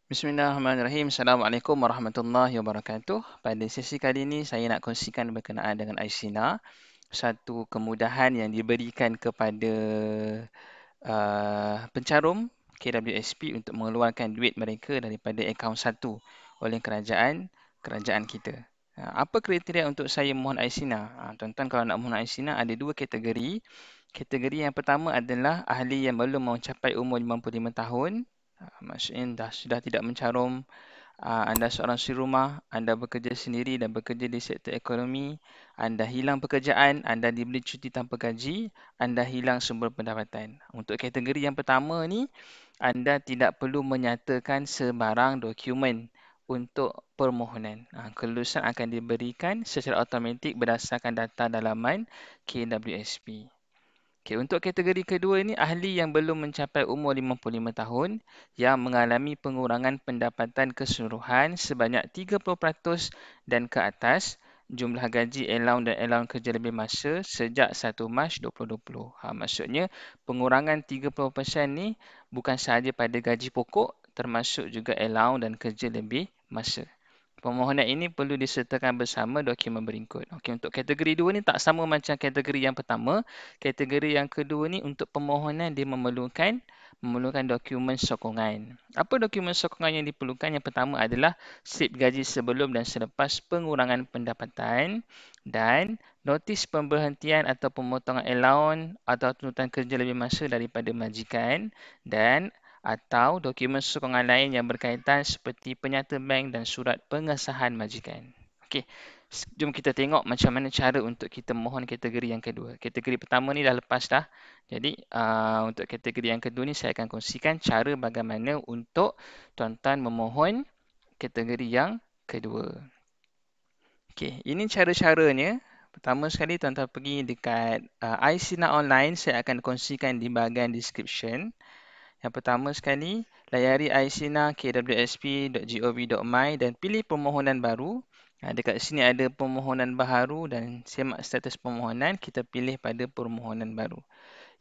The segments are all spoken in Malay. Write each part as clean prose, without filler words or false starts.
Bismillahirrahmanirrahim. Assalamualaikum warahmatullahi wabarakatuh. Pada sesi kali ini, saya nak kongsikan berkenaan dengan iSINA, satu kemudahan yang diberikan kepada pencarum KWSP untuk mengeluarkan duit mereka daripada akaun satu oleh kerajaan kita. Apa kriteria untuk saya mohon iSINA? Tuan-tuan, kalau nak mohon iSINA ada dua kategori. Kategori yang pertama adalah ahli yang belum mencapai umur 55 tahun. Maksudnya sudah tidak mencarum. Anda seorang suri rumah, anda bekerja sendiri dan bekerja di sektor ekonomi, anda hilang pekerjaan, anda diberi cuti tanpa gaji, anda hilang sumber pendapatan. Untuk kategori yang pertama ni, anda tidak perlu menyatakan sebarang dokumen untuk permohonan. Kelulusan akan diberikan secara automatik berdasarkan data dalaman KWSP. Okay, untuk kategori kedua ini, ahli yang belum mencapai umur 55 tahun yang mengalami pengurangan pendapatan keseluruhan sebanyak 30% dan ke atas jumlah gaji allowance dan allowance kerja lebih masa sejak 1 Mac 2020. Maksudnya pengurangan 30% ni bukan sahaja pada gaji pokok, termasuk juga allowance dan kerja lebih masa. Permohonan ini perlu disertakan bersama dokumen berikut. Okey, untuk kategori dua ni tak sama macam kategori yang pertama. Kategori yang kedua ni untuk permohonan dia memerlukan dokumen sokongan. Apa dokumen sokongan yang diperlukan? Yang pertama adalah slip gaji sebelum dan selepas pengurangan pendapatan dan notis pemberhentian atau pemotongan allowance atau tuntutan kerja lebih masa daripada majikan dan atau dokumen sokongan lain yang berkaitan seperti penyata bank dan surat pengesahan majikan. Okey, jom kita tengok macam mana cara untuk kita mohon kategori yang kedua. Kategori pertama ni dah lepas dah. Jadi untuk kategori yang kedua ni saya akan kongsikan cara bagaimana untuk tuan-tuan memohon kategori yang kedua. Okey, ini cara-caranya. Pertama sekali tuan-tuan pergi dekat iSINA online, saya akan kongsikan di bahagian description. Yang pertama sekali, layari iSINA kwsp.gov.my dan pilih permohonan baru. Dekat sini ada permohonan baharu dan semak status permohonan. Kita pilih pada permohonan baru.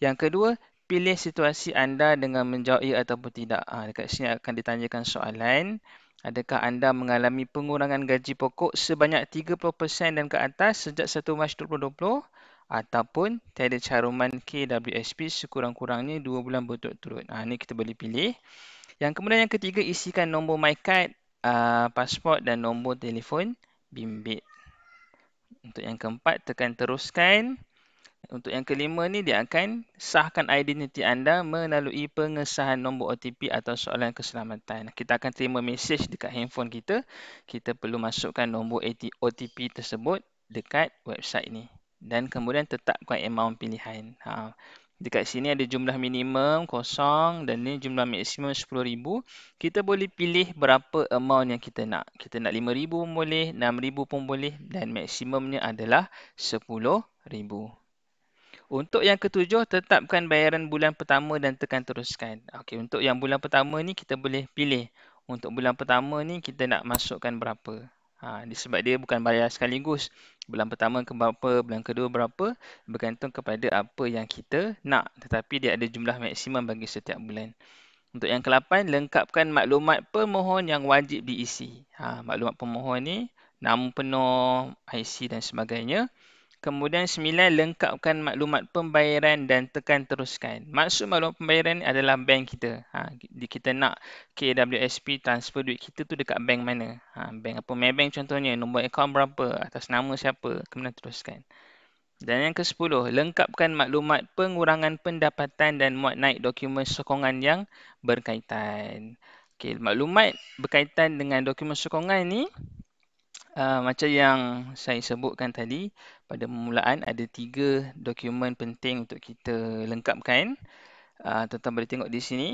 Yang kedua, pilih situasi anda dengan menjawab ya ataupun tidak. Dekat sini akan ditanyakan soalan. Adakah anda mengalami pengurangan gaji pokok sebanyak 30% dan ke atas sejak 1 Mac 2020? Ataupun tiada caruman KWSP sekurang-kurangnya 2 bulan berturut-turut. Ini kita boleh pilih. Yang kemudian yang ketiga, isikan nombor MyCard, pasport dan nombor telefon bimbit. Untuk yang keempat, tekan teruskan. Untuk yang kelima ni, dia akan sahkan identiti anda melalui pengesahan nombor OTP atau soalan keselamatan. Kita akan terima mesej dekat handphone kita. Kita perlu masukkan nombor OTP tersebut dekat website ni. Dan kemudian tetapkan amount pilihan. Dekat sini ada jumlah minimum kosong dan ni jumlah maksimum 10,000. Kita boleh pilih berapa amount yang kita nak. Kita nak 5,000 pun boleh, 6,000 pun boleh dan maksimumnya adalah 10,000. Untuk yang ketujuh, tetapkan bayaran bulan pertama dan tekan teruskan. Okey, untuk yang bulan pertama ni kita boleh pilih. Untuk bulan pertama ni kita nak masukkan berapa. Sebab dia bukan bayar sekaligus. Bulan pertama ke berapa, bulan kedua berapa, bergantung kepada apa yang kita nak. Tetapi dia ada jumlah maksimum bagi setiap bulan. Untuk yang ke-8, lengkapkan maklumat pemohon yang wajib diisi. Maklumat pemohon ni, nama penuh, IC dan sebagainya. Kemudian 9, lengkapkan maklumat pembayaran dan tekan teruskan. Maksud maklumat pembayaran ni adalah bank kita. Kita nak KWSP transfer duit kita tu dekat bank mana. Bank apa, Maybank contohnya, nombor akaun berapa, atas nama siapa, kemudian teruskan. Dan yang ke-10, lengkapkan maklumat pengurangan pendapatan dan muat naik dokumen sokongan yang berkaitan. Okey, maklumat berkaitan dengan dokumen sokongan ni, macam yang saya sebutkan tadi, pada permulaan ada 3 dokumen penting untuk kita lengkapkan. Tuan-tuan boleh tengok di sini.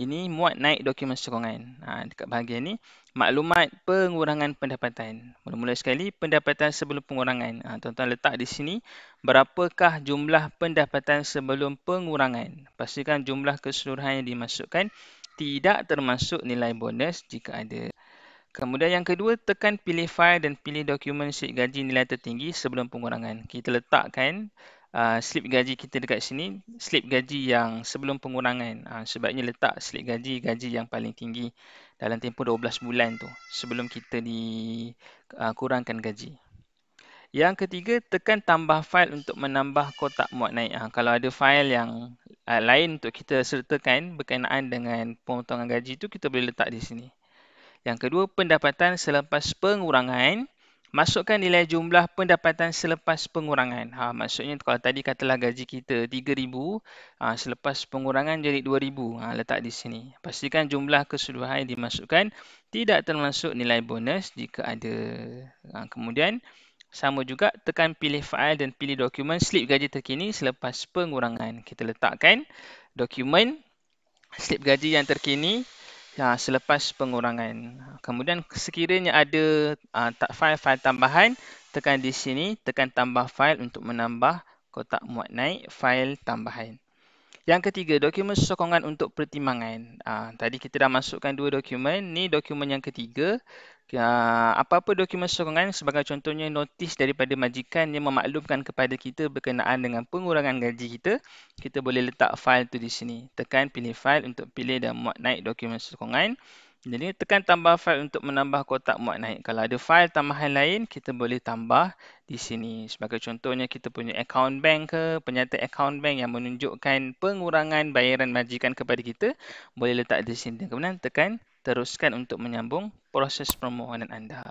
Ini muat naik dokumen sokongan. Dekat bahagian ni, maklumat pengurangan pendapatan. Mula-mula sekali, pendapatan sebelum pengurangan. Tuan-tuan letak di sini, berapakah jumlah pendapatan sebelum pengurangan. Pastikan jumlah keseluruhan yang dimasukkan tidak termasuk nilai bonus jika ada. Kemudian yang kedua, tekan pilih fail dan pilih dokumen slip gaji nilai tertinggi sebelum pengurangan. Kita letakkan slip gaji kita dekat sini, slip gaji yang sebelum pengurangan. Sebabnya letak slip gaji yang paling tinggi dalam tempoh 12 bulan tu sebelum kita dikurangkan gaji. Yang ketiga, tekan tambah fail untuk menambah kotak muat naik. Kalau ada fail yang lain untuk kita sertakan berkenaan dengan pemotongan gaji tu, kita boleh letak di sini. Yang kedua, pendapatan selepas pengurangan. Masukkan nilai jumlah pendapatan selepas pengurangan. Maksudnya kalau tadi katalah gaji kita 3,000, selepas pengurangan jadi 2,000. Letak di sini. Pastikan jumlah keseluruhan yang dimasukkan tidak termasuk nilai bonus jika ada. Kemudian, sama juga tekan pilih fail dan pilih dokumen slip gaji terkini selepas pengurangan. Kita letakkan dokumen slip gaji yang terkini selepas pengurangan. Kemudian sekiranya ada fail tambahan, tekan di sini, tekan tambah fail untuk menambah kotak muat naik fail tambahan. Yang ketiga, dokumen sokongan untuk pertimbangan. Tadi kita dah masukkan 2 dokumen. Ni dokumen yang ketiga. Apa-apa dokumen sokongan sebagai contohnya notis daripada majikan yang memaklumkan kepada kita berkenaan dengan pengurangan gaji kita, kita boleh letak fail tu di sini. Tekan pilih fail untuk pilih dan muat naik dokumen sokongan. Jadi tekan tambah fail untuk menambah kotak muat naik. Kalau ada fail tambahan lain, kita boleh tambah di sini. Sebagai contohnya kita punya account bank ke, penyata account bank yang menunjukkan pengurangan bayaran majikan kepada kita, boleh letak di sini. Kemudian tekan teruskan untuk menyambung proses permohonan anda.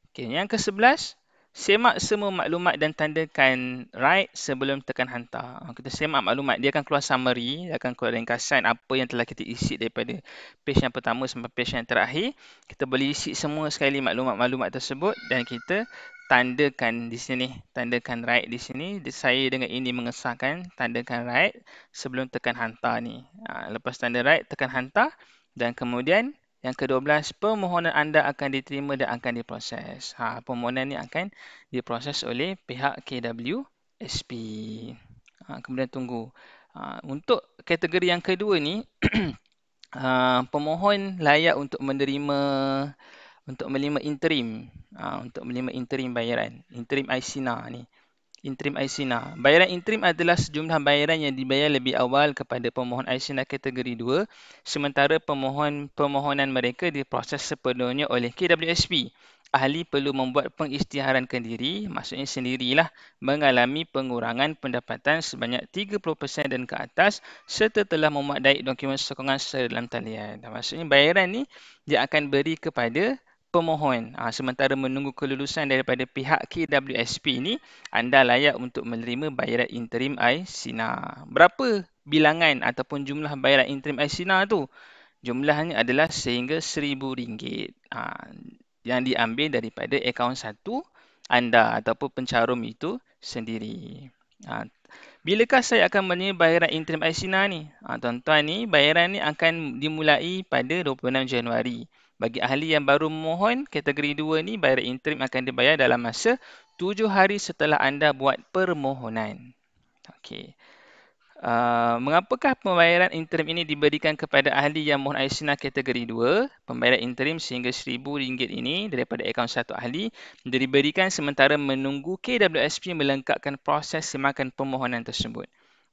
Okey, yang ke-11, semak semua maklumat dan tandakan write sebelum tekan hantar. Kita semak maklumat, dia akan keluar summary, dia akan keluar ringkasan apa yang telah kita isi daripada page yang pertama sampai page yang terakhir. Kita boleh isi semua sekali maklumat-maklumat tersebut dan kita tandakan di sini, tandakan write di sini. Saya dengan ini mengesahkan tandakan write sebelum tekan hantar ni. Lepas tanda write, tekan hantar dan kemudian yang ke-12, permohonan anda akan diterima dan akan diproses. Permohonan ini akan diproses oleh pihak KWSP. Kemudian tunggu. Untuk kategori yang kedua ni, pemohon layak untuk menerima interim. Untuk menerima interim bayaran. Interim ICNA ni. Interim ICNA. Bayaran interim adalah sejumlah bayaran yang dibayar lebih awal kepada pemohon ICNA kategori 2 sementara permohonan mereka diproses sepenuhnya oleh KWSP. Ahli perlu membuat pengisytiharan diri, maksudnya sendirilah, mengalami pengurangan pendapatan sebanyak 30% dan ke atas serta telah memadai dokumen sokongan secara dalam talian. Maksudnya bayaran ni dia akan beri kepada pemohon. Sementara menunggu kelulusan daripada pihak KWSP ini, anda layak untuk menerima bayaran interim ICNA. Berapa bilangan ataupun jumlah bayaran interim ICNA tu? Jumlahnya adalah sehingga RM1,000 yang diambil daripada akaun 1 anda ataupun pencarum itu sendiri. Bilakah saya akan menerima bayaran interim ICNA ni? Tuan-tuan ni, bayaran ni akan dimulai pada 26 Januari. Bagi ahli yang baru memohon, kategori 2 ni, bayaran interim akan dibayar dalam masa 7 hari setelah anda buat permohonan. Okey. Mengapakah pembayaran interim ini diberikan kepada ahli yang mohon ICNA kategori 2? Pembayaran interim sehingga RM1,000 ini daripada akaun 1 ahli diberikan sementara menunggu KWSP melengkapkan proses semakan permohonan tersebut.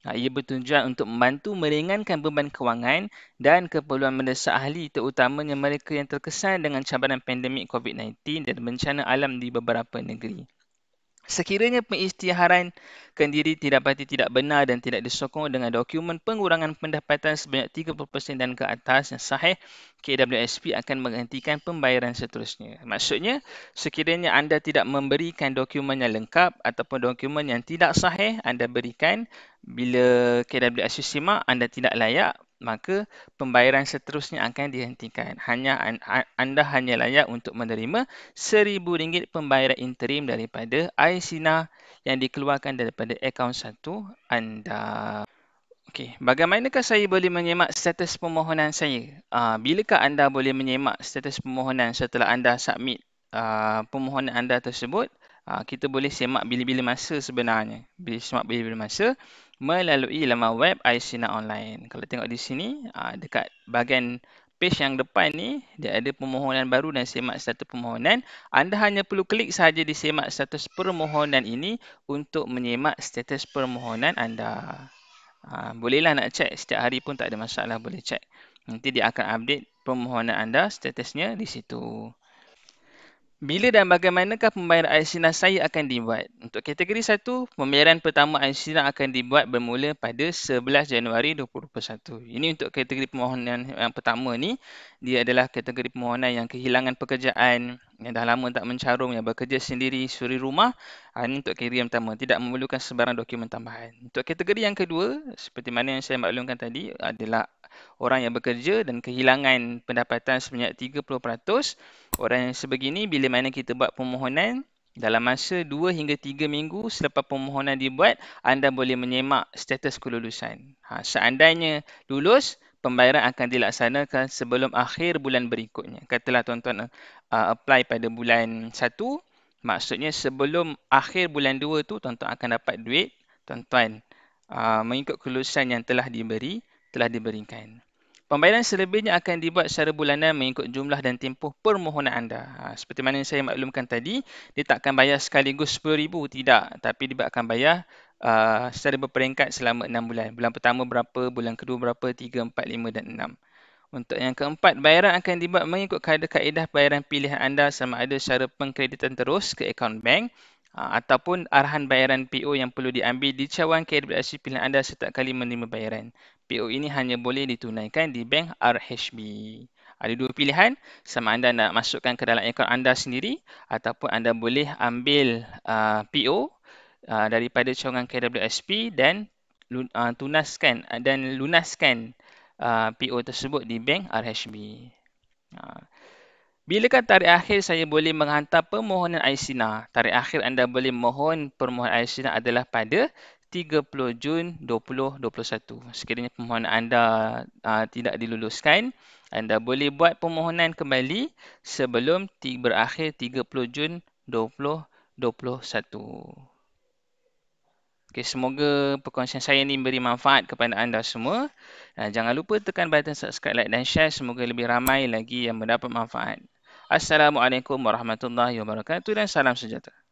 Ia bertujuan untuk membantu meringankan beban kewangan dan keperluan mendesak ahli terutamanya mereka yang terkesan dengan cabaran pandemik COVID-19 dan bencana alam di beberapa negeri. Sekiranya pengisytiharan diri didapati tidak benar dan tidak disokong dengan dokumen pengurangan pendapatan sebanyak 30% dan ke atas yang sahih, KWSP akan menghentikan pembayaran seterusnya. Maksudnya, sekiranya anda tidak memberikan dokumen yang lengkap ataupun dokumen yang tidak sahih anda berikan, bila KWSP simak anda tidak layak, maka pembayaran seterusnya akan dihentikan. Anda hanya layak untuk menerima RM1,000 pembayaran interim daripada ICNA yang dikeluarkan daripada akaun 1 anda. Okey, bagaimanakah saya boleh menyemak status permohonan saya? Bilakah anda boleh menyemak status permohonan setelah anda submit permohonan anda tersebut? Kita boleh semak bila-bila masa sebenarnya. Semak bila-bila masa melalui laman web ICNA Online. Kalau tengok di sini, dekat bahagian page yang depan ni, dia ada permohonan baru dan semak status permohonan. Anda hanya perlu klik sahaja di semak status permohonan ini untuk menyemak status permohonan anda. Bolehlah nak cek setiap hari pun tak ada masalah, boleh cek. Nanti dia akan update permohonan anda, statusnya di situ. Bila dan bagaimanakah pembayaran Air saya akan dibuat? Untuk kategori 1, pembayaran pertama Air akan dibuat bermula pada 11 Januari 2021. Ini untuk kategori permohonan yang pertama ni. Dia adalah kategori permohonan yang kehilangan pekerjaan, yang dah lama tak mencarum, yang bekerja sendiri suri rumah. Ini untuk kategori yang pertama, tidak memerlukan sebarang dokumen tambahan. Untuk kategori yang kedua, seperti mana yang saya maklumkan tadi, adalah orang yang bekerja dan kehilangan pendapatan sebanyak 30%. Orang yang sebegini, bila mana kita buat permohonan, dalam masa 2 hingga 3 minggu selepas permohonan dibuat, anda boleh menyemak status kelulusan. Seandainya lulus, pembayaran akan dilaksanakan sebelum akhir bulan berikutnya. Katalah tuan-tuan apply pada bulan 1, maksudnya sebelum akhir bulan 2 tu, tuan-tuan akan dapat duit, tuan-tuan mengikut kelulusan yang telah diberikan. Pembayaran selebihnya akan dibuat secara bulanan mengikut jumlah dan tempoh permohonan anda. Seperti mana yang saya maklumkan tadi, dia tak akan bayar sekaligus RM10,000, tidak. Tapi dia akan bayar secara berperingkat selama 6 bulan. Bulan pertama berapa, bulan kedua berapa, 3, 4, 5 dan 6. Untuk yang keempat, bayaran akan dibuat mengikut kaedah bayaran pilihan anda sama ada secara pengkreditan terus ke akaun bank ataupun arahan bayaran PO yang perlu diambil di cawangan KWSP pilihan anda setiap kali menerima bayaran. PO ini hanya boleh ditunaikan di bank RHB. Ada dua pilihan, sama anda nak masukkan ke dalam akaun anda sendiri ataupun anda boleh ambil PO daripada cawangan KWSP dan lunaskan PO tersebut di bank RHB. Bilakah tarikh akhir saya boleh menghantar permohonan Air? Tarikh akhir anda boleh mohon permohonan Air adalah pada 30 Jun 2021. Sekiranya permohonan anda tidak diluluskan, anda boleh buat permohonan kembali sebelum berakhir 30 Jun 2021. Okay, semoga perkongsian saya ini beri manfaat kepada anda semua. Jangan lupa tekan button subscribe, like dan share. Semoga lebih ramai lagi yang mendapat manfaat. Assalamualaikum warahmatullahi wabarakatuh dan salam sejahtera.